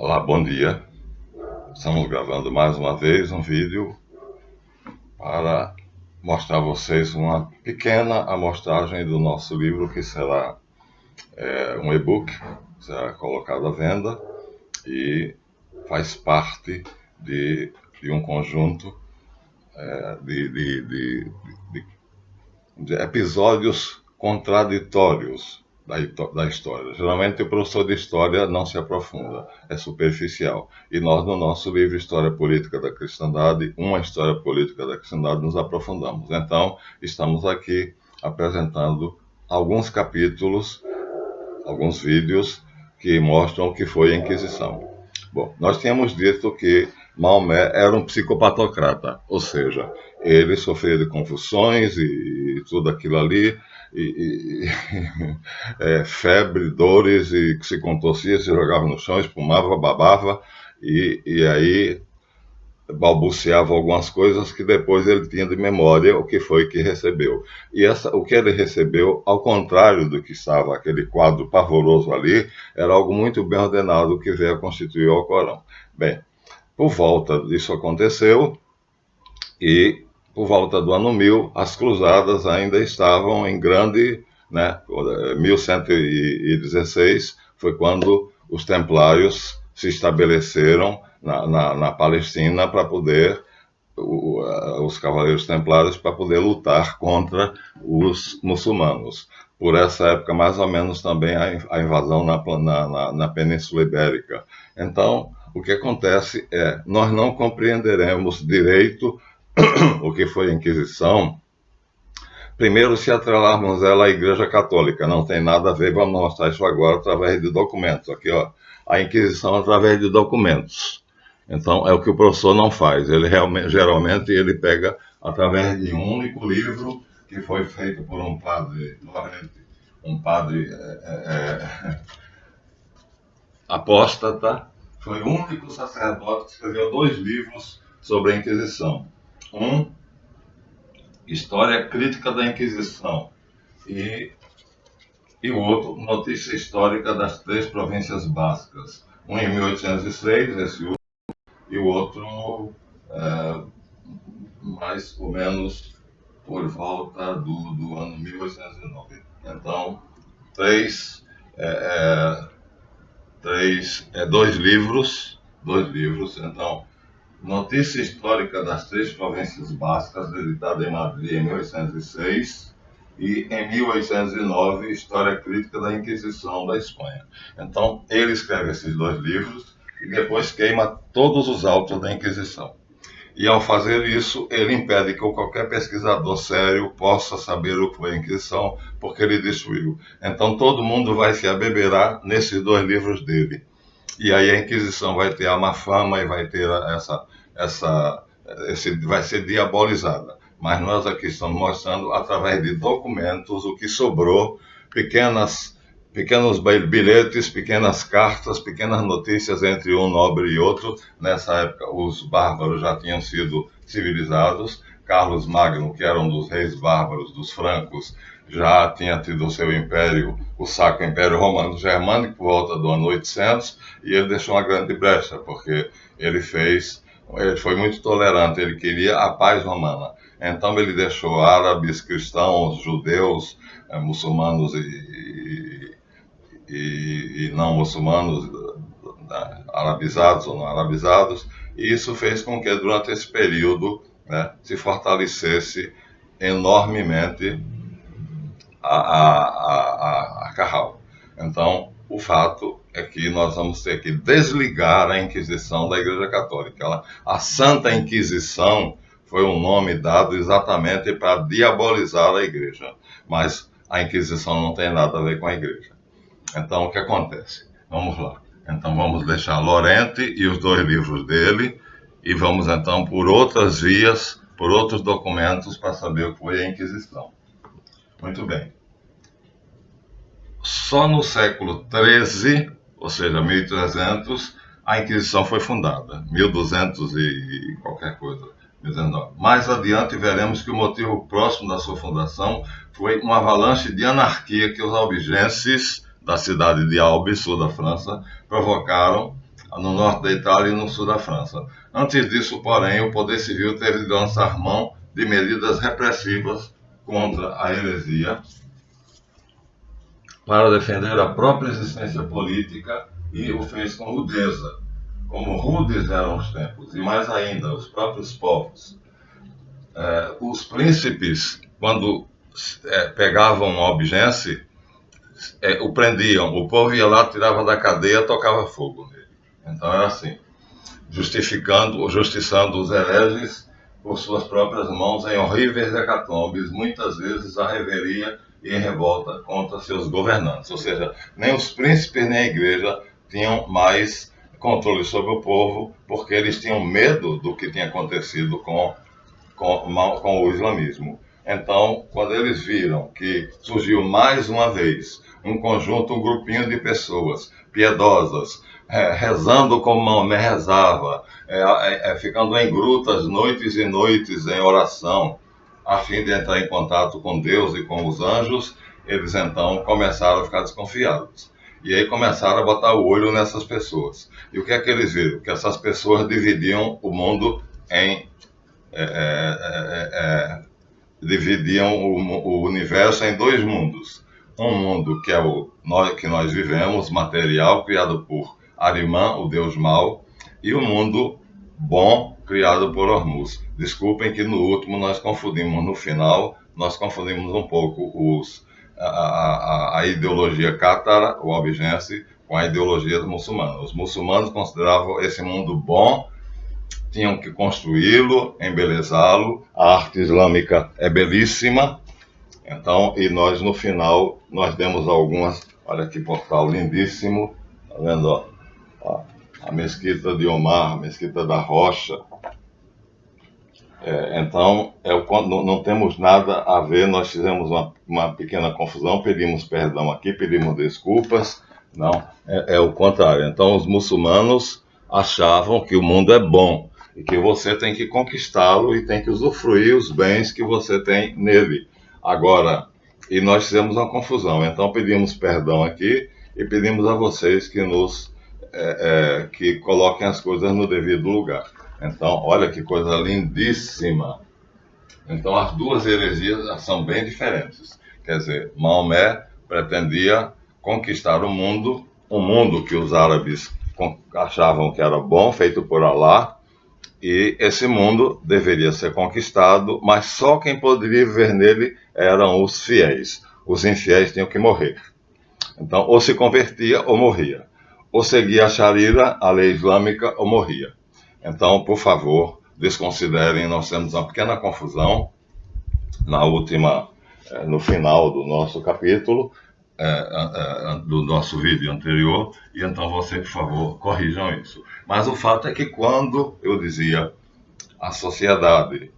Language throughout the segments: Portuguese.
Olá, bom dia. Estamos gravando mais uma vez um vídeo para mostrar a vocês uma pequena amostragem do nosso livro, que será um e-book, será colocado à venda e faz parte de um conjunto de, de, de, de episódios contraditórios da história. Geralmente o professor de história não se aprofunda, é superficial. E nós, no nosso livro História Política da Cristandade, uma história política da cristandade, nos aprofundamos. Então, estamos aqui apresentando alguns capítulos, alguns vídeos que mostram o que foi a Inquisição. Bom, nós tínhamos dito que Maomé era um psicopatocrata, ou seja, ele sofria de convulsões e tudo aquilo ali, febre, dores, e que se contorcia, se jogava no chão, espumava, babava, e aí balbuciava algumas coisas que depois ele tinha de memória o que foi que recebeu. E o que ele recebeu, ao contrário do que estava aquele quadro pavoroso ali, era algo muito bem ordenado que veio a constituir o Alcorão. Bem, por volta disso aconteceu, e por volta do ano 1000, as cruzadas ainda estavam em grande, 1116 foi quando os templários se estabeleceram na Palestina para poder, os cavaleiros templários, para poder lutar contra os muçulmanos. Por essa época, mais ou menos, também a invasão na Península Ibérica. Então, o que acontece é, nós não compreenderemos direito o que foi a Inquisição, primeiro se atrelarmos ela à Igreja Católica. Não tem nada a ver, vamos mostrar isso agora através de documentos. Aqui, ó, a Inquisição através de documentos. Então, é o que o professor não faz. Ele geralmente ele pega através de um único livro que foi feito por um padre apóstata. Foi o único sacerdote que escreveu 2 livros sobre a Inquisição. Um, História Crítica da Inquisição, e o outro, Notícia Histórica das 3 Províncias Bascas. Um em 1806, esse último, e o outro mais ou menos por volta do ano 1809. Então, dois livros, então, Notícia Histórica das 3 Províncias Bascas, editada em Madrid em 1806, e em 1809, História Crítica da Inquisição da Espanha. Então, ele escreve esses 2 livros e depois queima todos os autos da Inquisição. E ao fazer isso, ele impede que qualquer pesquisador sério possa saber o que foi a Inquisição, porque ele destruiu. Então, todo mundo vai se abeberar nesses 2 livros dele. E aí a Inquisição vai ter a má fama e vai ter vai ser diabolizada. Mas nós aqui estamos mostrando, através de documentos, o que sobrou, pequenos bilhetes, pequenas cartas, pequenas notícias entre um nobre e outro. Nessa época, os bárbaros já tinham sido civilizados. Carlos Magno, que era um dos reis bárbaros dos francos, já tinha tido o seu império, o Sacro Império Romano Germânico, por volta do ano 800, e ele deixou uma grande brecha, porque ele foi muito tolerante, ele queria a paz romana. Então ele deixou árabes, cristãos, judeus, muçulmanos e não muçulmanos, arabizados ou não arabizados, e isso fez com que durante esse período, se fortalecesse enormemente a Carral. Então, o fato é que nós vamos ter que desligar a Inquisição da Igreja Católica. A Santa Inquisição foi um nome dado exatamente para diabolizar a Igreja, mas a Inquisição não tem nada a ver com a Igreja. Então, o que acontece? Vamos lá. Então, vamos deixar Lorente e os 2 livros dele, e vamos então por outras vias, por outros documentos, para saber o que foi a Inquisição. Muito bem. Só no século XIII, ou seja, 1300, a Inquisição foi fundada. 1200 e qualquer coisa. 19. Mais adiante veremos que o motivo próximo da sua fundação foi uma avalanche de anarquia que os albigenses da cidade de Albi, sul da França, provocaram no norte da Itália e no sul da França. Antes disso, porém, o poder civil teve de lançar mão de medidas repressivas contra a heresia para defender a própria existência política e o fez com rudeza, como rudes eram os tempos, e mais ainda, os próprios povos. Os príncipes, quando pegavam um albigense, o prendiam, o povo ia lá, tirava da cadeia, tocava fogo nele. Então era assim, justiçando os hereges por suas próprias mãos em horríveis hecatombes, muitas vezes a revelia e em revolta contra seus governantes. Ou seja, nem os príncipes nem a igreja tinham mais controle sobre o povo, porque eles tinham medo do que tinha acontecido com o islamismo. Então, quando eles viram que surgiu mais uma vez um grupinho de pessoas piedosas, rezando como Maomé rezava, ficando em grutas noites e noites em oração, a fim de entrar em contato com Deus e com os anjos, eles então começaram a ficar desconfiados. E aí começaram a botar o olho nessas pessoas. E o que é que eles viram? Que essas pessoas dividiam o mundo em dividiam o universo em dois mundos. Um mundo que é que nós vivemos, material, criado por Arimã, o deus mau, e o mundo bom, criado por Hormuz. Desculpem que no último nós confundimos, no final, nós confundimos um pouco a ideologia cátara, o albigense, com a ideologia muçulmana. Os muçulmanos consideravam esse mundo bom, tinham que construí-lo, embelezá-lo. A arte islâmica é belíssima. Então, e nós no final, nós demos algumas, olha que portal lindíssimo, tá vendo? Ó, a mesquita de Omar, a mesquita da Rocha. Então, não temos nada a ver, nós fizemos uma pequena confusão, pedimos perdão aqui, pedimos desculpas, não, é o contrário. Então, os muçulmanos achavam que o mundo é bom, e que você tem que conquistá-lo e tem que usufruir os bens que você tem nele. Agora, e nós fizemos uma confusão, então pedimos perdão aqui e pedimos a vocês que que coloquem as coisas no devido lugar. Então, olha que coisa lindíssima. Então, as duas heresias são bem diferentes. Quer dizer, Maomé pretendia conquistar o mundo, um mundo que os árabes achavam que era bom, feito por Alá, e esse mundo deveria ser conquistado, mas só quem poderia viver nele eram os fiéis. Os infiéis tinham que morrer. Então, ou se convertia ou morria. Ou seguia a Sharia, a lei islâmica, ou morria. Então, por favor, desconsiderem, nós temos uma pequena confusão no final do nosso capítulo, do nosso vídeo anterior, e então vocês, por favor, corrijam isso. Mas o fato é que quando eu dizia a sociedade,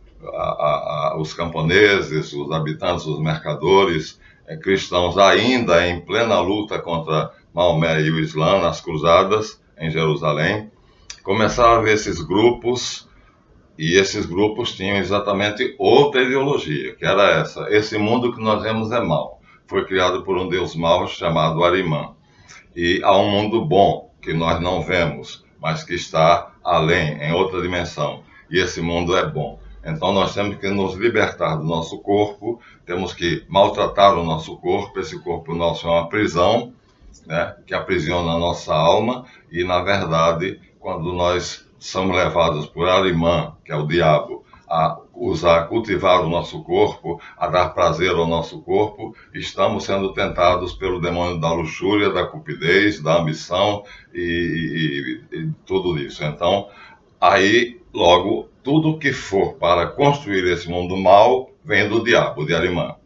os camponeses, os habitantes, os mercadores, cristãos ainda em plena luta contra Maomé e o Islã nas cruzadas em Jerusalém, começaram a ver esses grupos, e esses grupos tinham exatamente outra ideologia, que era essa: esse mundo que nós vemos é mau, foi criado por um deus mau chamado Arimã, e há um mundo bom que nós não vemos, mas que está além, em outra dimensão, e esse mundo é bom. Então nós temos que nos libertar do nosso corpo, temos que maltratar o nosso corpo. Esse corpo nosso é uma prisão, né, que aprisiona a nossa alma, e na verdade, quando nós somos levados por Arimã, que é o diabo, a cultivar o nosso corpo, a dar prazer ao nosso corpo, estamos sendo tentados pelo demônio da luxúria, da cupidez, da ambição e tudo isso. Então, aí, logo, tudo que for para construir esse mundo mal vem do diabo, de Arimã.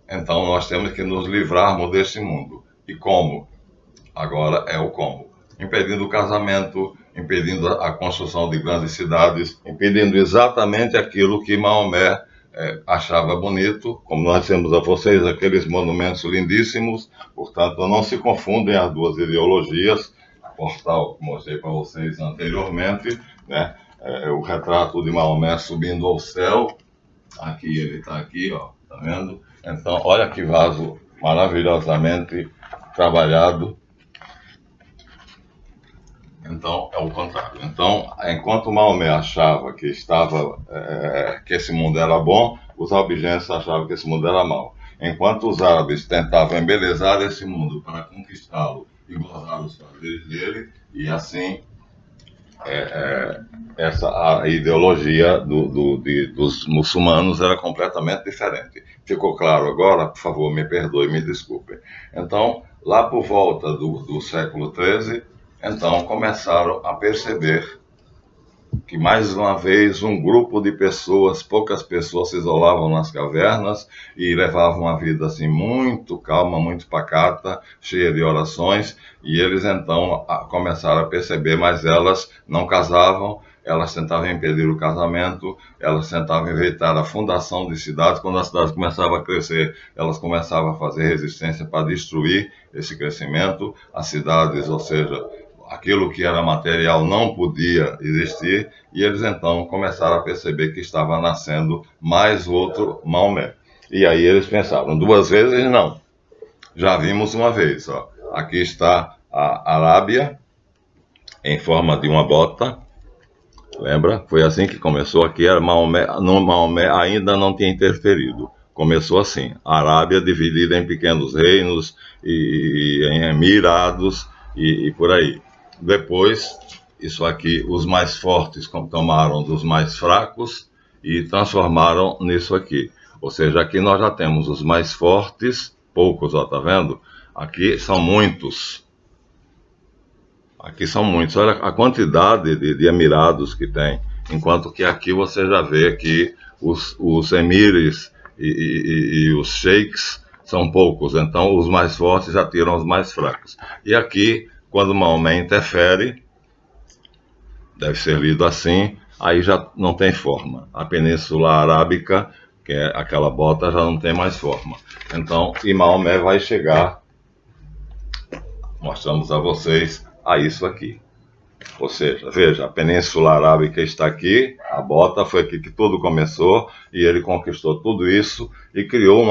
Então, nós temos que nos livrarmos desse mundo. E como? Agora é o como. Impedindo o casamento, impedindo a construção de grandes cidades, impedindo exatamente aquilo que Maomé achava bonito, como nós temos a vocês aqueles monumentos lindíssimos. Portanto, não se confundem as duas ideologias. Portal que mostrei para vocês anteriormente, né? O retrato de Maomé subindo ao céu, aqui ele está aqui, ó, tá vendo? Então, olha que vaso maravilhosamente trabalhado. Então, é o contrário. Então, enquanto Maomé achava que que esse mundo era bom, os albigenses achavam que esse mundo era mau. Enquanto os árabes tentavam embelezar esse mundo para conquistá-lo e gozar os prazeres dele, e assim a ideologia dos muçulmanos era completamente diferente. Ficou claro agora? Por favor, me perdoe, me desculpe. Então, lá por volta do século XIII, então começaram a perceber que mais uma vez um grupo de pessoas, poucas pessoas se isolavam nas cavernas e levavam uma vida assim muito calma, muito pacata, cheia de orações, e eles então começaram a perceber, mas elas não casavam, elas tentavam impedir o casamento, elas tentavam evitar a fundação de cidades. Quando as cidades começavam a crescer, elas começavam a fazer resistência para destruir esse crescimento, as cidades, ou seja, aquilo que era material não podia existir, e eles então começaram a perceber que estava nascendo mais outro Maomé. E aí eles pensaram, duas vezes não, já vimos uma vez, ó. Aqui está a Arábia em forma de uma bota, lembra? Foi assim que começou aqui, era Maomé ainda não tinha interferido. Começou assim, a Arábia dividida em pequenos reinos e em emirados e por aí. Depois, isso aqui, os mais fortes tomaram dos mais fracos e transformaram nisso aqui. Ou seja, aqui nós já temos os mais fortes, poucos, ó, tá vendo? Aqui são muitos. Aqui são muitos. Olha a quantidade de emirados que tem. Enquanto que aqui você já vê que os emires e os sheiks são poucos. Então, os mais fortes já tiram os mais fracos. E aqui, quando Maomé interfere, deve ser lido assim, aí já não tem forma. A Península Arábica, que é aquela bota, já não tem mais forma. Então, e Maomé vai chegar, mostramos a vocês, a isso aqui. Ou seja, veja, a Península Arábica está aqui, a bota foi aqui que tudo começou, e ele conquistou tudo isso e criou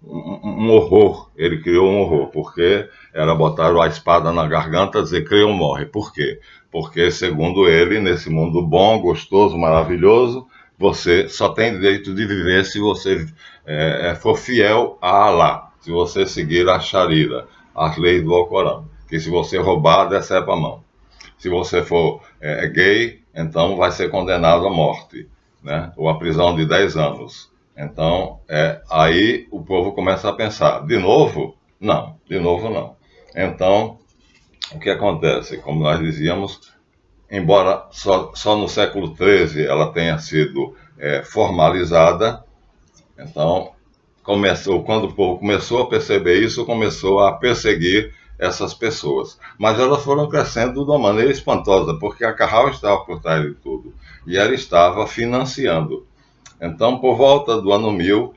um horror. Ele criou um horror, porque era botar a espada na garganta e dizer creia ou morre. Por quê? Porque, segundo ele, nesse mundo bom, gostoso, maravilhoso, você só tem direito de viver se você for fiel a Alá, se você seguir a Sharia, as leis do Alcorão, que se você roubar, decepa a mão. Se você for gay, então vai ser condenado à morte, né? Ou à prisão de 10 anos. Então, aí o povo começa a pensar, de novo? Não, de novo não. Então, o que acontece? Como nós dizíamos, embora só no século XIII ela tenha sido formalizada, então, quando o povo começou a perceber isso, começou a perseguir essas pessoas. Mas elas foram crescendo de uma maneira espantosa, porque a Carral estava por trás de tudo, e ela estava financiando. Então, por volta do ano 1000,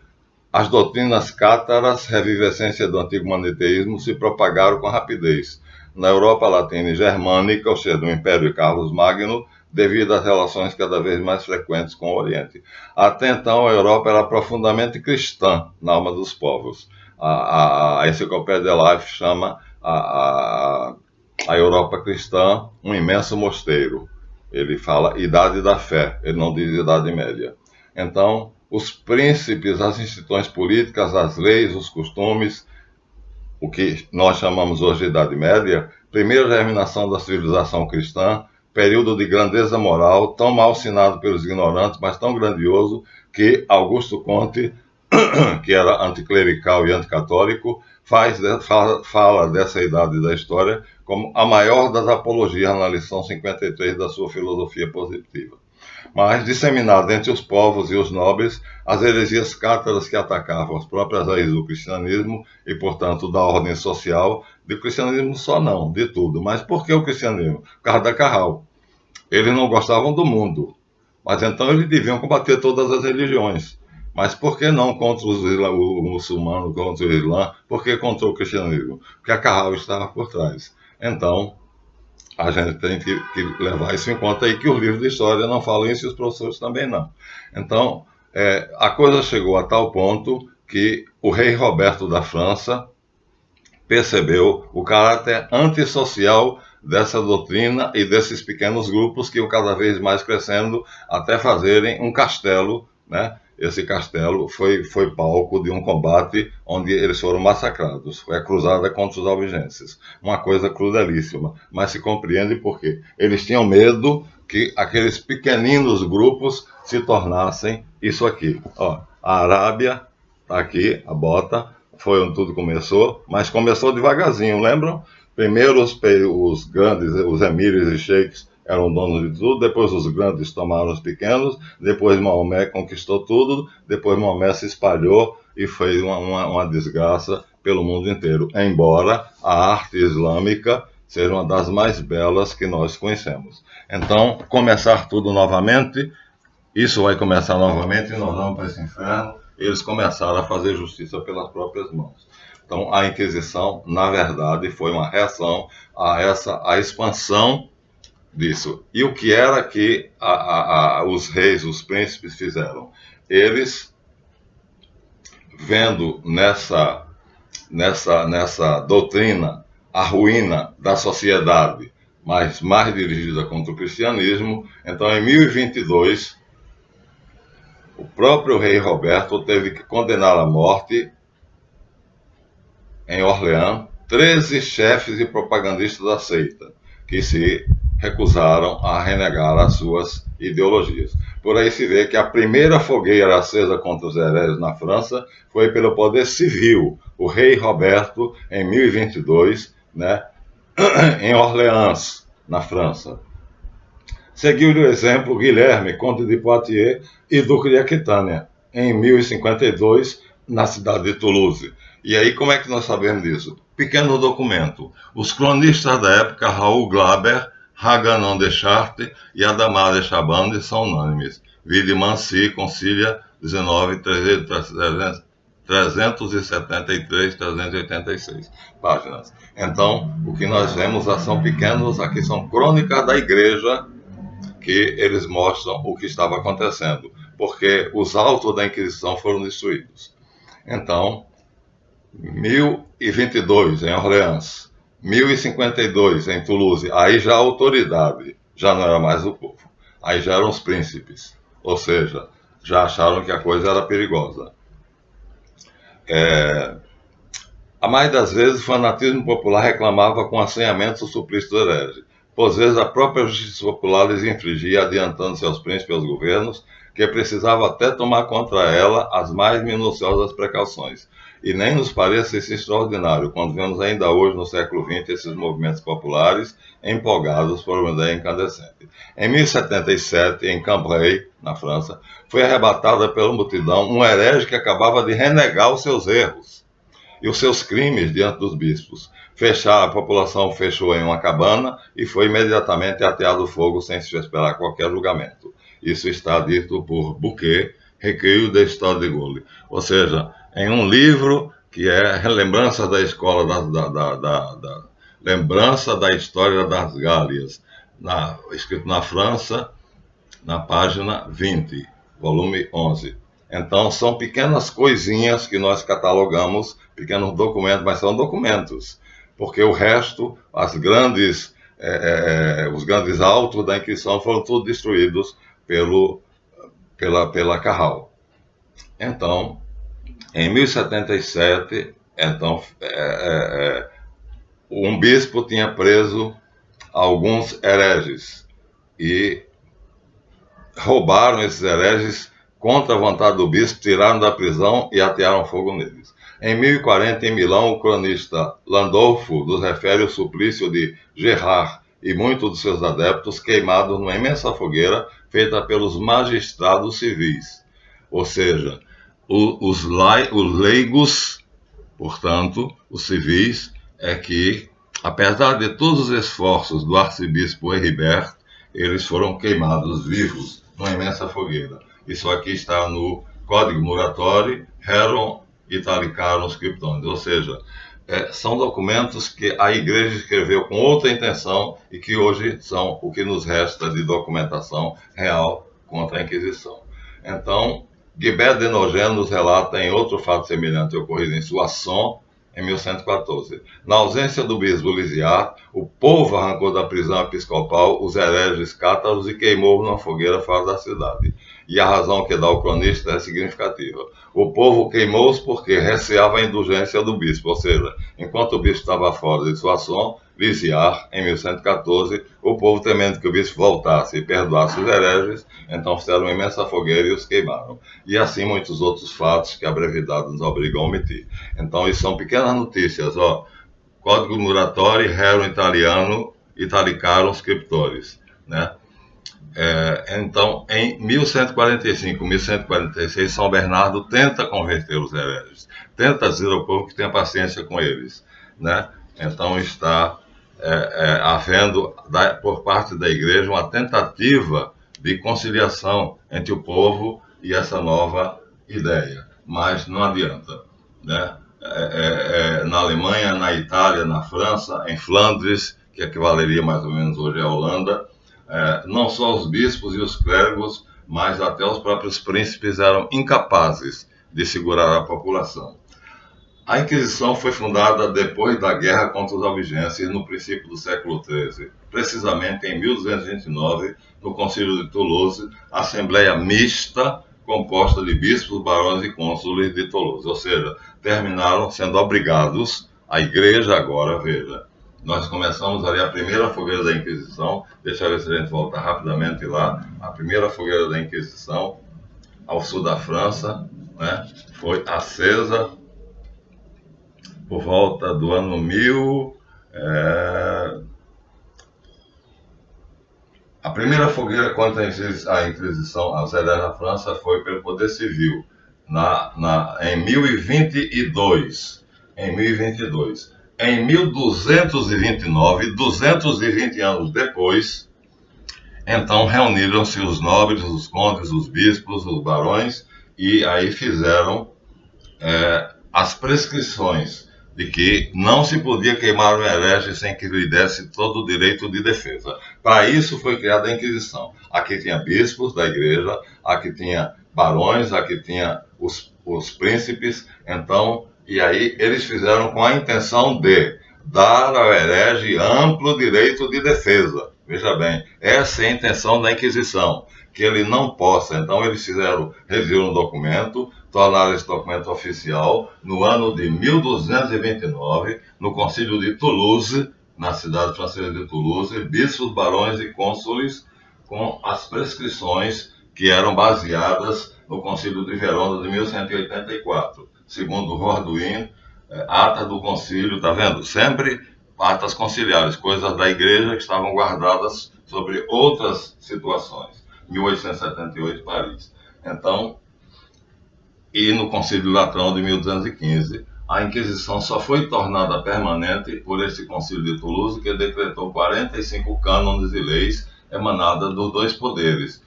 as doutrinas cátaras, revivescência do antigo monoteísmo, se propagaram com rapidez. Na Europa Latina e Germânica, ou seja, do Império de Carlos Magno, devido às relações cada vez mais frequentes com o Oriente. Até então, a Europa era profundamente cristã na alma dos povos. A Enciclopédia Life chama a Europa cristã um imenso mosteiro. Ele fala idade da fé, ele não diz idade média. Então, os príncipes, as instituições políticas, as leis, os costumes, o que nós chamamos hoje de Idade Média, primeira germinação da civilização cristã, período de grandeza moral, tão mal assinado pelos ignorantes, mas tão grandioso que Augusto Comte, que era anticlerical e anticatólico, fala dessa idade da história como a maior das apologias na lição 53 da sua filosofia positiva. Mas, disseminado entre os povos e os nobres, as heresias cátaras que atacavam as próprias raízes do cristianismo e, portanto, da ordem social, do cristianismo só não, de tudo. Mas por que o cristianismo? Por causa da Carral. Eles não gostavam do mundo, mas então eles deviam combater todas as religiões. Mas por que não contra o muçulmano, contra o Islã? Por que contra o cristianismo? Porque a Carral estava por trás. Então, a gente tem que levar isso em conta aí, que os livros de história não falam isso e os professores também não. Então, a coisa chegou a tal ponto que o rei Roberto da França percebeu o caráter antissocial dessa doutrina e desses pequenos grupos que iam cada vez mais crescendo até fazerem um castelo, né? Esse castelo foi palco de um combate onde eles foram massacrados. Foi a cruzada contra os albigenses. Uma coisa crudelíssima, mas se compreende por quê. Eles tinham medo que aqueles pequeninos grupos se tornassem isso aqui. Ó, a Arábia, está aqui, a bota, foi onde tudo começou, mas começou devagarzinho, lembram? Primeiro os grandes, os emires e sheiks eram donos de tudo, depois os grandes tomaram os pequenos, depois Maomé conquistou tudo, depois Maomé se espalhou e fez uma desgraça pelo mundo inteiro, embora a arte islâmica seja uma das mais belas que nós conhecemos. Então, começar tudo novamente, isso vai começar novamente e nós vamos para esse inferno. Eles começaram a fazer justiça pelas próprias mãos. Então, a Inquisição, na verdade, foi uma reação a expansão disso. E o que era que os reis, os príncipes fizeram? Eles, vendo nessa doutrina a ruína da sociedade, mas mais dirigida contra o cristianismo, então em 1022, o próprio rei Roberto teve que condenar à morte, em Orleans, 13 chefes e propagandistas da seita, que se recusaram a renegar as suas ideologias. Por aí se vê que a primeira fogueira acesa contra os hereges na França foi pelo poder civil. O rei Roberto, em 1022, né, em Orleans, na França. Seguiu-lhe o exemplo Guilherme, conde de Poitiers e duque de Aquitânia, em 1052, na cidade de Toulouse. E aí, como é que nós sabemos disso? Pequeno documento. Os cronistas da época, Raoul Glaber, Haganon de Chartres e Adamar de Chabannes, são unânimes. Vide Mansi, Concilia 19, 373, 386 páginas. Então, o que nós vemos são pequenos, aqui são crônicas da igreja, que eles mostram o que estava acontecendo, porque os autos da Inquisição foram destruídos. Então, 1022 em Orleans, 1052 em Toulouse, aí já a autoridade já não era mais o povo, aí já eram os príncipes, ou seja, já acharam que a coisa era perigosa. A mais das vezes, o fanatismo popular reclamava com assanhamento o suplício do herege. Por vezes, a própria justiça popular lhes infligia, adiantando-se aos príncipes e aos governos, que precisava até tomar contra ela as mais minuciosas precauções. E nem nos parece isso extraordinário, quando vemos ainda hoje, no século XX, esses movimentos populares empolgados por uma ideia incandescente. Em 1077, em Cambrai, na França, foi arrebatada pela multidão um herege que acabava de renegar os seus erros e os seus crimes diante dos bispos. A população fechou em uma cabana e foi imediatamente ateado fogo sem se esperar qualquer julgamento. Isso está dito por Bouquet, Recueil de Histoire de Gaulle. Ou seja, em um livro que é Lembranças da Escola Lembrança da História das Gálias, escrito na França, na página 20, volume 11. Então, são pequenas coisinhas que nós catalogamos, pequenos documentos, mas são documentos, porque o resto, os grandes autos da Inquisição foram todos destruídos pela Carral. Então, em 1077, um bispo tinha preso alguns hereges e roubaram esses hereges contra a vontade do bispo, tiraram da prisão e atearam fogo neles. Em 1040, em Milão, o cronista Landolfo nos refere o suplício de Gerard e muitos dos seus adeptos queimados numa imensa fogueira feita pelos magistrados civis. Ou seja, os leigos, portanto, os civis, é que, apesar de todos os esforços do arcebispo Heribert, eles foram queimados vivos numa imensa fogueira. Isso aqui está no Código Muratori, Heron Italicarum Scriptones, ou seja, são documentos que a Igreja escreveu com outra intenção e que hoje são o que nos resta de documentação real contra a Inquisição. Então, Guibert de Nogent nos relata em outro fato semelhante ocorrido em Soissons, em 1114. Na ausência do bispo Lisiard, o povo arrancou da prisão episcopal os hereges cátaros e queimou numa fogueira fora da cidade. E a razão que dá o cronista é significativa. O povo queimou-os porque receava a indulgência do bispo, ou seja, enquanto o bispo estava fora de Soissons, Lisiard, em 1114, o povo, temendo que o bispo voltasse e perdoasse os hereges, então fizeram uma imensa fogueira e os queimaram. E assim muitos outros fatos que a brevidade nos obriga a omitir. Então, isso são pequenas notícias. Código Muratori, Rerum Italiano, Italicarum Scriptores, né? Então, em 1145, 1146, São Bernardo tenta converter os hereges, tenta dizer ao povo que tenha paciência com eles, né? Então está havendo, por parte da igreja, uma tentativa de conciliação entre o povo e essa nova ideia, mas não adianta, né? Na Alemanha, na Itália, na França, em Flandres, que equivaleria mais ou menos hoje à Holanda, não só os bispos e os clérigos, mas até os próprios príncipes eram incapazes de segurar a população. A Inquisição foi fundada depois da guerra contra os albigenses no princípio do século XIII, precisamente em 1229, no Concílio de Toulouse, assembleia mista composta de bispos, barões e cônsules de Toulouse, ou seja, terminaram sendo obrigados, a igreja agora, veja, nós começamos ali a primeira fogueira da Inquisição, deixa eu ver se a gente volta rapidamente lá, a primeira fogueira da Inquisição, ao sul da França, né, foi acesa por volta do ano 1000. A primeira fogueira contra a Inquisição aos hereges na França foi pelo Poder Civil, em 1022. Em 1229, 220 anos depois, então reuniram-se os nobres, os condes, os bispos, os barões, e aí fizeram as prescrições de que não se podia queimar um herege sem que lhe desse todo o direito de defesa. Para isso foi criada a Inquisição. Aqui tinha bispos da igreja, aqui tinha barões, aqui tinha os príncipes, então, e aí eles fizeram com a intenção de dar ao herege amplo direito de defesa. Veja bem, essa é a intenção da Inquisição, que ele não possa. Então eles reviram o documento, tornaram esse documento oficial no ano de 1229, no Concílio de Toulouse, na cidade francesa de Toulouse, bispos, barões e cônsules, com as prescrições que eram baseadas no Concílio de Verona de 1184. Segundo Horduin, ata do concílio, tá vendo? Sempre atas conciliares, coisas da igreja que estavam guardadas sobre outras situações. 1878, Paris. Então, e no Concílio de Latrão de 1215, a Inquisição só foi tornada permanente por esse Concílio de Toulouse, que decretou 45 cânones e leis emanadas dos dois poderes,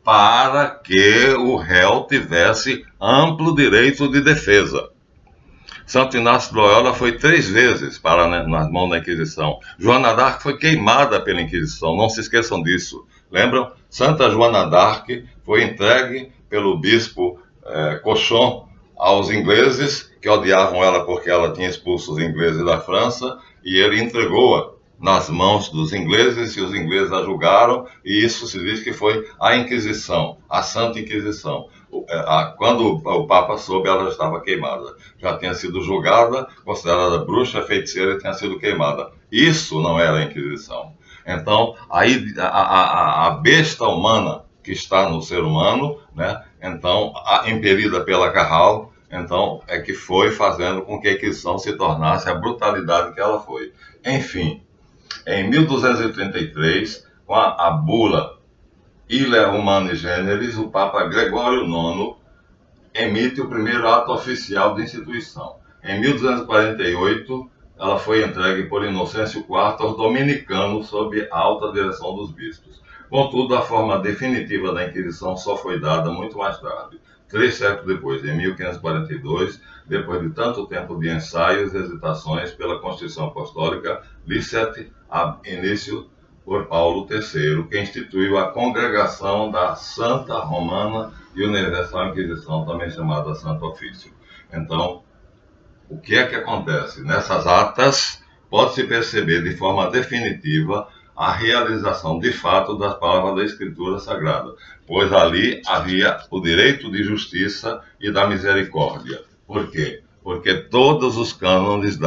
para que o réu tivesse amplo direito de defesa. Santo Inácio de Loyola foi 3 vezes nas mãos da Inquisição. Joana d'Arc foi queimada pela Inquisição, não se esqueçam disso. Lembram? Santa Joana d'Arc foi entregue pelo bispo Cochon aos ingleses, que odiavam ela porque ela tinha expulso os ingleses da França, e ele entregou-a nas mãos dos ingleses, e os ingleses a julgaram, e isso se diz que foi a Inquisição, a Santa Inquisição. Quando o Papa soube, ela já estava queimada. Já tinha sido julgada, considerada bruxa, feiticeira, e tinha sido queimada. Isso não era a Inquisição. Então, aí a besta humana que está no ser humano, né? Então, impelida pela Carral, então é que foi fazendo com que a Inquisição se tornasse a brutalidade que ela foi. Enfim, em 1233, com a bula Ille Humani Generis, o Papa Gregório IX emite o primeiro ato oficial de instituição. Em 1248, ela foi entregue por Inocêncio IV aos dominicanos sob a alta direção dos bispos. Contudo, a forma definitiva da Inquisição só foi dada muito mais tarde, 3 séculos depois, em 1542, depois de tanto tempo de ensaios e hesitações pela Constituição Apostólica Licet ab Initio por Paulo III, que instituiu a Congregação da Santa Romana e Universal Inquisição, também chamada Santo Ofício. Então, o que é que acontece? Nessas atas, pode-se perceber de forma definitiva a realização de fato das palavras da Escritura Sagrada, pois ali havia o direito de justiça e da misericórdia. Por quê? Porque todos os cânones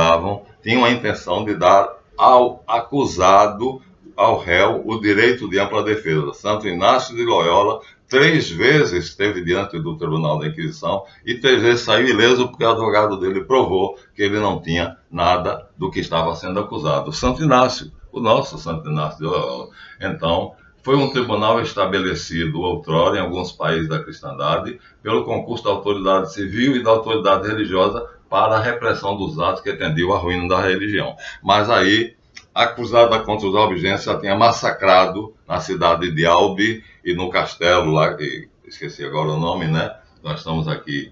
tinham a intenção de dar ao acusado, ao réu, o direito de ampla defesa. Santo Inácio de Loyola 3 vezes esteve diante do Tribunal da Inquisição e 3 vezes saiu ileso porque o advogado dele provou que ele não tinha nada do que estava sendo acusado. Santo Inácio, o nosso Santo Inácio de Loyola. Então, foi um tribunal estabelecido outrora em alguns países da cristandade pelo concurso da autoridade civil e da autoridade religiosa para a repressão dos atos que tendiam à ruína da religião. Mas aí, acusada contra os albigenses, já tinha massacrado na cidade de Albi e no castelo lá, que esqueci agora o nome, né? Nós estamos aqui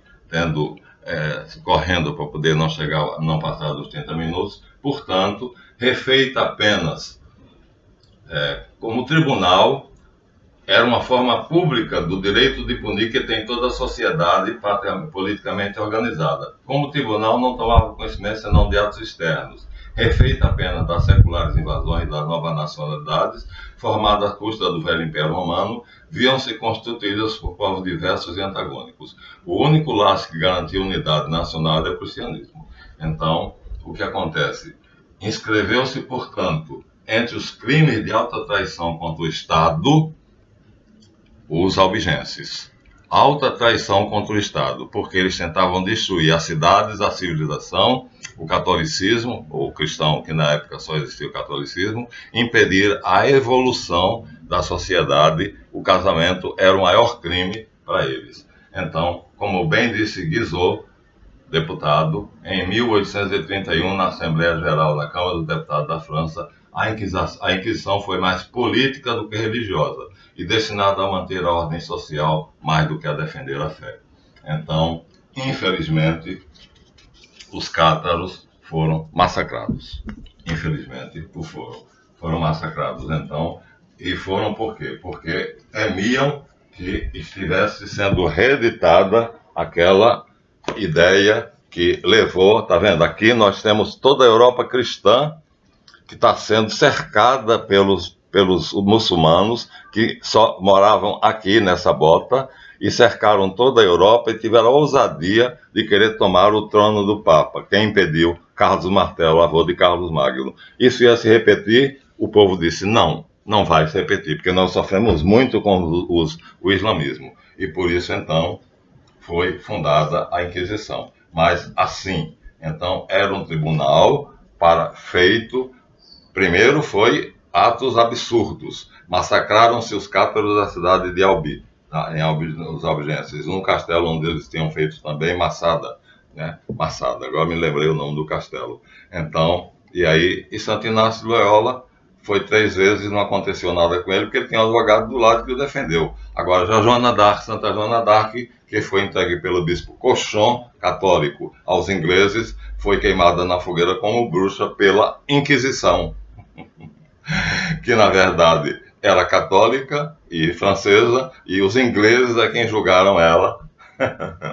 correndo para poder não passar dos 30 minutos. Portanto, refeita apenas como tribunal, era uma forma pública do direito de punir que tem toda a sociedade politicamente organizada. Como tribunal, não tomava conhecimento senão de atos externos. Refeita apenas das seculares invasões das novas nacionalidades, formadas à custa do velho Império Romano, viam-se constituídas por povos diversos e antagônicos. O único laço que garantia unidade nacional é o cristianismo. Então, o que acontece? Inscreveu-se, portanto, entre os crimes de alta traição contra o Estado, os albigenses. Alta traição contra o Estado, porque eles tentavam destruir as cidades, a civilização, o catolicismo, ou cristão, que na época só existia o catolicismo, impedir a evolução da sociedade. O casamento era o maior crime para eles. Então, como bem disse Guizot, deputado, em 1831, na Assembleia Geral da Câmara dos Deputados da França, a Inquisição foi mais política do que religiosa e destinada a manter a ordem social mais do que a defender a fé. Então, infelizmente, os cátaros foram massacrados. Infelizmente, foram massacrados. Então, e foram por quê? Porque temiam que estivesse sendo reeditada aquela ideia que levou, tá vendo? Aqui nós temos toda a Europa cristã que está sendo cercada pelos muçulmanos que só moravam aqui nessa bota e cercaram toda a Europa e tiveram a ousadia de querer tomar o trono do Papa. Quem impediu? Carlos Martel, avô de Carlos Magno. Isso ia se repetir? O povo disse, não vai se repetir, porque nós sofremos muito com o islamismo. E por isso, então, foi fundada a Inquisição. Mas assim, então, era um tribunal feito. Primeiro foi atos absurdos. Massacraram-se os cátaros da cidade de Albi, os albigenses, num castelo onde eles tinham feito também Massada, né? Massada, agora me lembrei o nome do castelo. Então, e Santo Inácio de Loyola foi 3 vezes, não aconteceu nada com ele, porque ele tinha um advogado do lado que o defendeu. Agora, já Joana d'Arc, Santa Joana d'Arc, que foi entregue pelo bispo Cochon, católico, aos ingleses, foi queimada na fogueira como bruxa pela Inquisição, que na verdade era católica e francesa, e os ingleses é quem julgaram ela.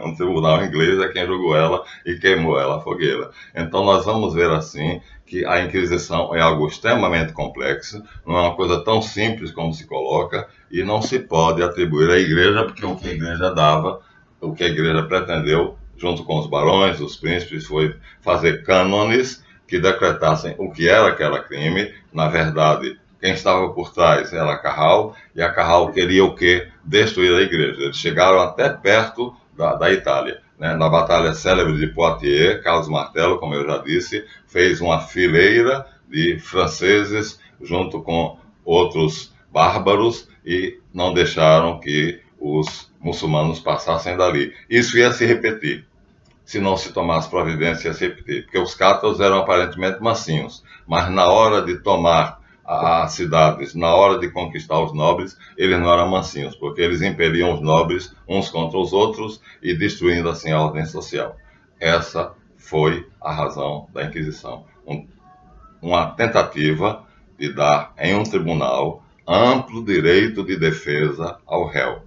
Um tribunal inglês é quem julgou ela e queimou ela à fogueira. Então nós vamos ver assim que a Inquisição é algo extremamente complexo, não é uma coisa tão simples como se coloca, e não se pode atribuir à igreja, porque o que a igreja dava, o que a igreja pretendeu, junto com os barões, os príncipes, foi fazer cânones que decretassem o que era aquele crime. Na verdade, quem estava por trás era a Carral, e a Carral queria o quê? Destruir a igreja. Eles chegaram até perto da Itália. Né? Na Batalha Célebre de Poitiers, Carlos Martel, como eu já disse, fez uma fileira de franceses junto com outros bárbaros e não deixaram que os muçulmanos passassem dali. Isso ia se repetir. Se não se tomasse providência, ia se repetir. Porque os cátaros eram aparentemente mansinhos, mas na hora de tomar as cidades, na hora de conquistar os nobres, eles não eram mansinhos, porque eles impeliam os nobres uns contra os outros e destruindo assim a ordem social. Essa foi a razão da Inquisição. Uma tentativa de dar em um tribunal amplo direito de defesa ao réu.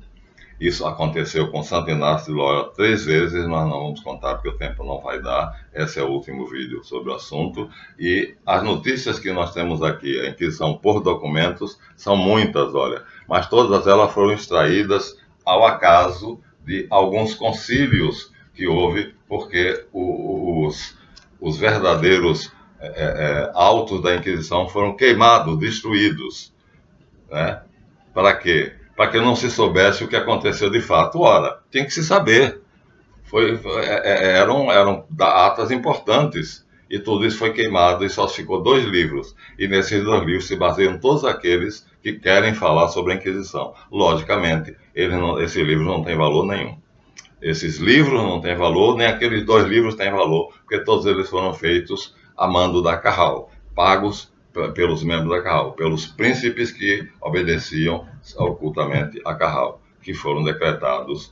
Isso aconteceu com Santo Inácio de Loyola 3 vezes, nós não vamos contar porque o tempo não vai dar. Esse é o último vídeo sobre o assunto. E as notícias que nós temos aqui, a Inquisição por documentos, são muitas, olha, mas todas elas foram extraídas ao acaso de alguns concílios que houve, porque os verdadeiros autos da Inquisição foram queimados, destruídos, né? Para quê? Para que não se soubesse o que aconteceu de fato. Ora, tinha que se saber. Eram atas importantes. E tudo isso foi queimado e só ficou 2 livros. E nesses 2 livros se baseiam todos aqueles que querem falar sobre a Inquisição. Logicamente, esse livro não tem valor nenhum. Esses livros não têm valor, nem aqueles 2 livros têm valor, porque todos eles foram feitos a mando da Carral, pagos pelos membros da Carral, pelos príncipes que obedeciam ocultamente a Carral, que foram decretados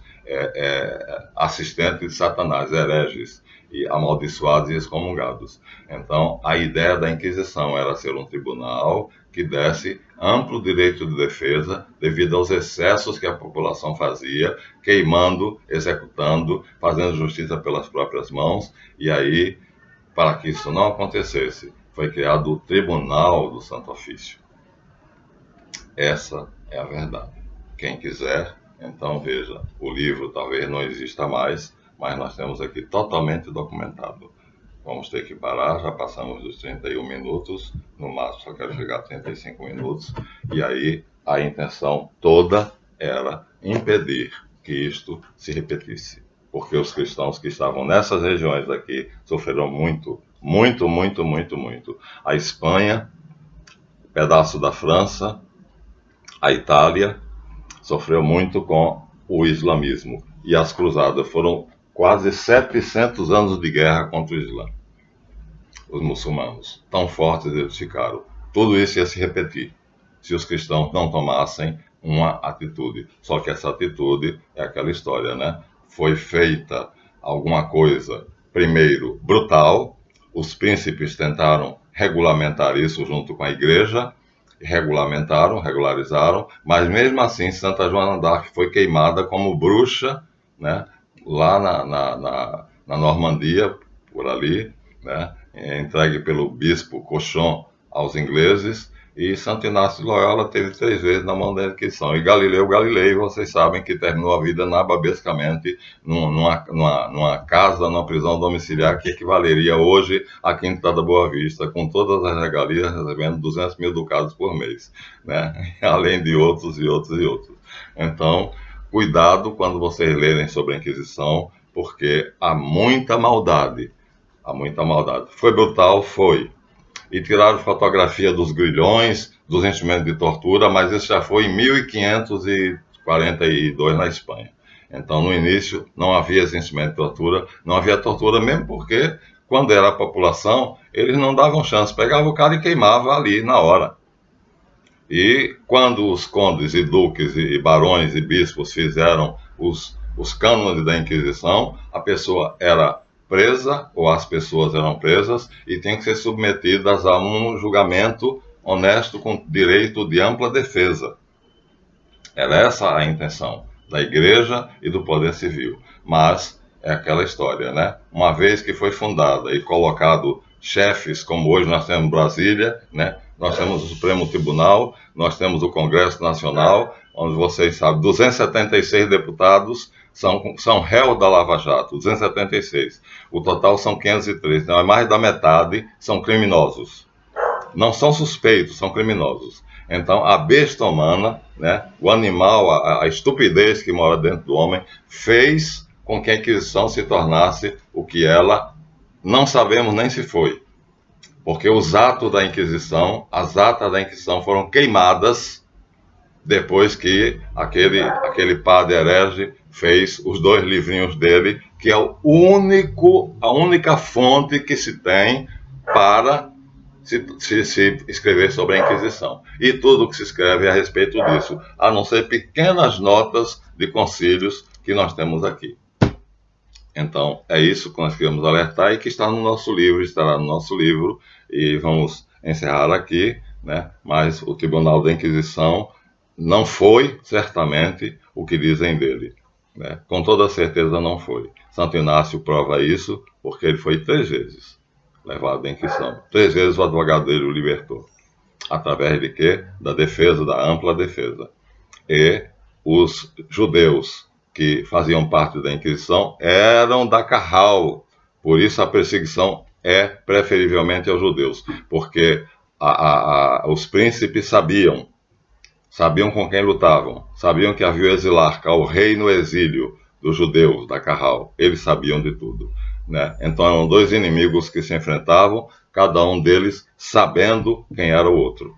assistentes de Satanás, hereges, e amaldiçoados e excomungados. Então, a ideia da Inquisição era ser um tribunal que desse amplo direito de defesa devido aos excessos que a população fazia, queimando, executando, fazendo justiça pelas próprias mãos. E aí, para que isso não acontecesse, foi criado o Tribunal do Santo Ofício. Essa é a verdade. Quem quiser, então veja, o livro talvez não exista mais, mas nós temos aqui totalmente documentado. Vamos ter que parar, já passamos dos 31 minutos, no máximo só quero chegar a 35 minutos, e aí a intenção toda era impedir que isto se repetisse, porque os cristãos que estavam nessas regiões aqui sofreram muito, muito, muito, muito, muito. A Espanha, pedaço da França, a Itália, sofreu muito com o islamismo, e as cruzadas foram quase 700 anos de guerra contra o Islã. Os muçulmanos, tão fortes eles ficaram. Tudo isso ia se repetir se os cristãos não tomassem uma atitude. Só que essa atitude é aquela história, né? Foi feita alguma coisa, primeiro, brutal. Os príncipes tentaram regulamentar isso junto com a igreja, regularizaram, mas mesmo assim Santa Joana d'Arc foi queimada como bruxa, né? Lá na Normandia, por ali, né? Entregue pelo bispo Cochon aos ingleses, e Santo Inácio de Loyola teve 3 vezes na mão da Inquisição. E Galileu Galilei, vocês sabem que terminou a vida nababescamente numa casa, numa prisão domiciliar que equivaleria hoje à Quinta da Boa Vista, com todas as regalias, recebendo 200 mil ducados por mês, né? Além de outros e outros e outros. Então, cuidado quando vocês lerem sobre a Inquisição, porque há muita maldade. Há muita maldade. Foi brutal? Foi. E tiraram fotografia dos grilhões, dos instrumentos de tortura, mas isso já foi em 1542 na Espanha. Então, no início, não havia esse instrumento de tortura, não havia tortura mesmo porque, quando era a população, eles não davam chance, pegavam o cara e queimavam ali na hora. E quando os condes e duques e barões e bispos fizeram os cânones da Inquisição, a pessoa era presa, ou as pessoas eram presas, e tinham que ser submetidas a um julgamento honesto com direito de ampla defesa. Era essa a intenção da igreja e do poder civil. Mas é aquela história, né? Uma vez que foi fundada e colocado chefes, como hoje nós temos Brasília, né? Nós temos o Supremo Tribunal, nós temos o Congresso Nacional, onde vocês sabem, 276 deputados são réus da Lava Jato, 276. O total são 503, então é mais da metade são criminosos. Não são suspeitos, são criminosos. Então, a besta humana, né, o animal, a estupidez que mora dentro do homem, fez com que a Inquisição se tornasse o que ela, não sabemos nem se foi. Porque os atos da Inquisição, as atas da Inquisição foram queimadas depois que aquele padre herege fez os 2 livrinhos dele, que é a única fonte que se tem para se escrever sobre a Inquisição. E tudo que se escreve é a respeito disso, a não ser pequenas notas de concílios que nós temos aqui. Então, é isso que nós queremos alertar e que está no nosso livro, estará no nosso livro, e vamos encerrar aqui, né? Mas o Tribunal da Inquisição não foi, certamente, o que dizem dele. Né? Com toda certeza não foi. Santo Inácio prova isso porque ele foi 3 vezes levado à Inquisição. 3 vezes o advogado dele o libertou. Através de quê? Da defesa, da ampla defesa. E os judeus que faziam parte da Inquisição eram da Carral. Por isso a perseguição é preferivelmente aos judeus, porque os príncipes sabiam com quem lutavam, sabiam que havia o exilarca, o rei no exílio dos judeus da Carral. Eles sabiam de tudo. Né? Então eram 2 inimigos que se enfrentavam, cada um deles sabendo quem era o outro.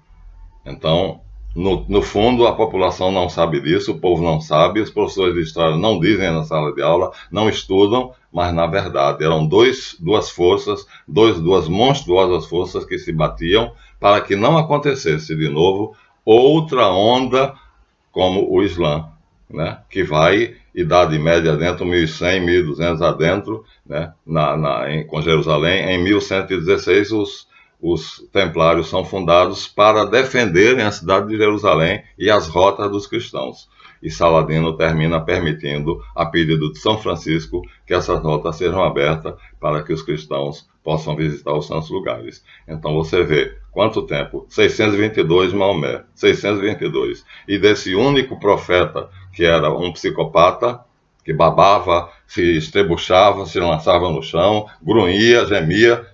Então, no fundo, a população não sabe disso, o povo não sabe, os professores de história não dizem na sala de aula, não estudam, mas na verdade eram duas forças, duas monstruosas forças que se batiam para que não acontecesse de novo outra onda como o Islã, né? Que vai Idade Média dentro, 1100, 1200 adentro, né? Com Jerusalém. Em 1116, os templários são fundados para defenderem a cidade de Jerusalém e as rotas dos cristãos. E Saladino termina permitindo, a pedido de São Francisco, que essas rotas sejam abertas para que os cristãos possam visitar os santos lugares. Então você vê quanto tempo? 622 Maomé, 622. E desse único profeta, que era um psicopata, que babava, se estrebuchava, se lançava no chão, grunhia, gemia,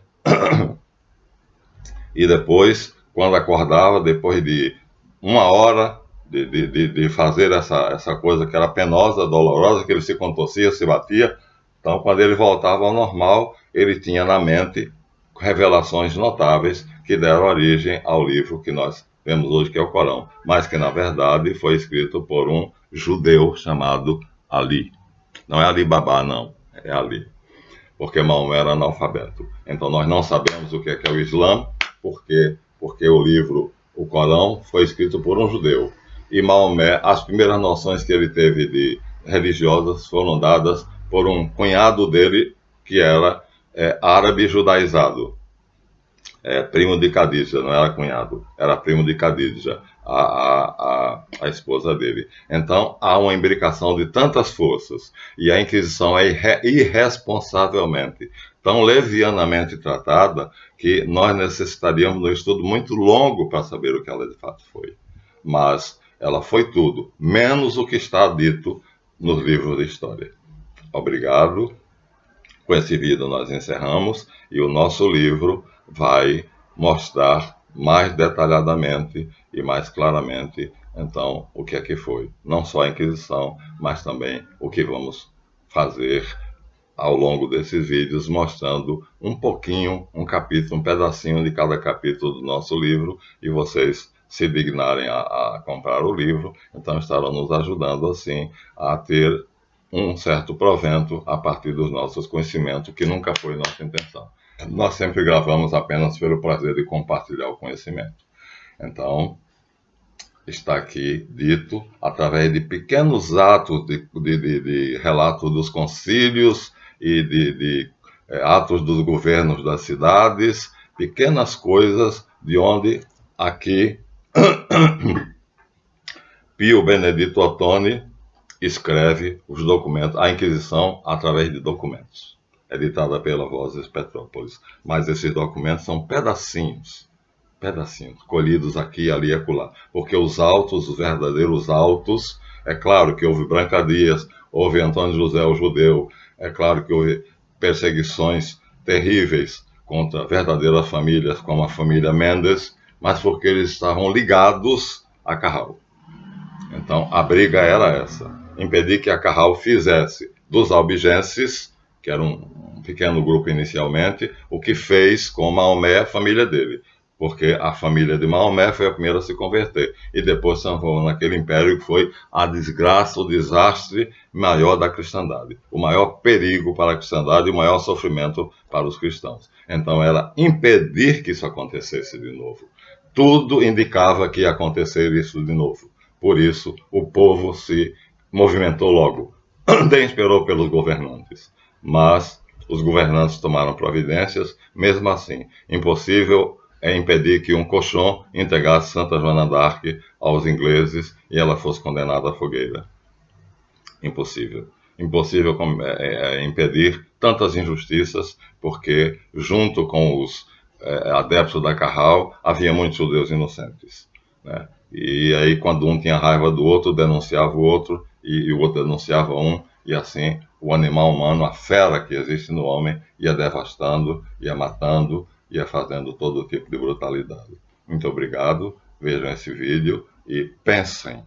e depois, quando acordava, depois de 1 hora de fazer essa coisa que era penosa, dolorosa, que ele se contorcia, se batia, então quando ele voltava ao normal, ele tinha na mente revelações notáveis que deram origem ao livro que nós vemos hoje, que é o Corão, mas que na verdade foi escrito por um judeu chamado Ali. Não é Ali Babá, não, é Ali, porque Maomé era analfabeto. Então nós não sabemos o que é o Islã, porque o livro, o Corão, foi escrito por um judeu. E Maomé, as primeiras noções que ele teve de religiosas foram dadas por um cunhado dele, que era árabe judaizado. Primo de Khadija, não era cunhado, era primo de Khadija, a esposa dele. Então, há uma imbricação de tantas forças, e a Inquisição é irresponsavelmente tão levianamente tratada, que nós necessitaríamos de um estudo muito longo para saber o que ela de fato foi. Mas ela foi tudo, menos o que está dito nos livros de história. Obrigado. Com esse vídeo nós encerramos, e o nosso livro vai mostrar mais detalhadamente e mais claramente, então, o que é que foi. Não só a Inquisição, mas também o que vamos fazer ao longo desses vídeos, mostrando um pouquinho, um capítulo, um pedacinho de cada capítulo do nosso livro, e vocês se dignarem a comprar o livro, então estarão nos ajudando assim a ter um certo provento a partir dos nossos conhecimentos, que nunca foi nossa intenção. Nós sempre gravamos apenas pelo prazer de compartilhar o conhecimento. Então, está aqui dito, através de pequenos atos de relato dos concílios e de atos dos governos das cidades, pequenas coisas de onde aqui Pio Benedito Ottoni escreve os documentos, a Inquisição através de documentos, editada pela Vozes Petrópolis. Mas esses documentos são pedacinhos, colhidos aqui, ali e acolá. Porque os autos, os verdadeiros autos, é claro que houve Branca Dias, houve Antônio José o Judeu, é claro que houve perseguições terríveis contra verdadeiras famílias, como a família Mendes, mas porque eles estavam ligados a Carral. Então, a briga era essa, impedir que a Carral fizesse dos albigenses, que era um pequeno grupo inicialmente, o que fez com Maomé, a família dele, porque a família de Maomé foi a primeira a se converter, e depois se transformou naquele império que foi a desgraça, o desastre maior da cristandade, o maior perigo para a cristandade e o maior sofrimento para os cristãos. Então era impedir que isso acontecesse de novo. Tudo indicava que ia acontecer isso de novo. Por isso, o povo se movimentou logo, nem esperou pelos governantes. Mas os governantes tomaram providências, mesmo assim, impossível é impedir que um cochon entregasse Santa Joana d'Arc aos ingleses e ela fosse condenada à fogueira. Impossível. Impossível impedir tantas injustiças, porque, junto com os adeptos da Carral, havia muitos judeus inocentes, né? E aí, quando um tinha raiva do outro, denunciava o outro, e o outro denunciava um, e assim o animal humano, a fera que existe no homem, ia devastando, ia matando, ia fazendo todo tipo de brutalidade. Muito obrigado, vejam esse vídeo e pensem,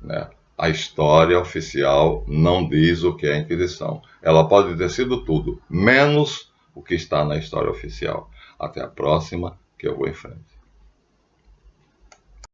né? A história oficial não diz o que é a Inquisição. Ela pode ter sido tudo, menos o que está na história oficial. Até a próxima, que eu vou em frente.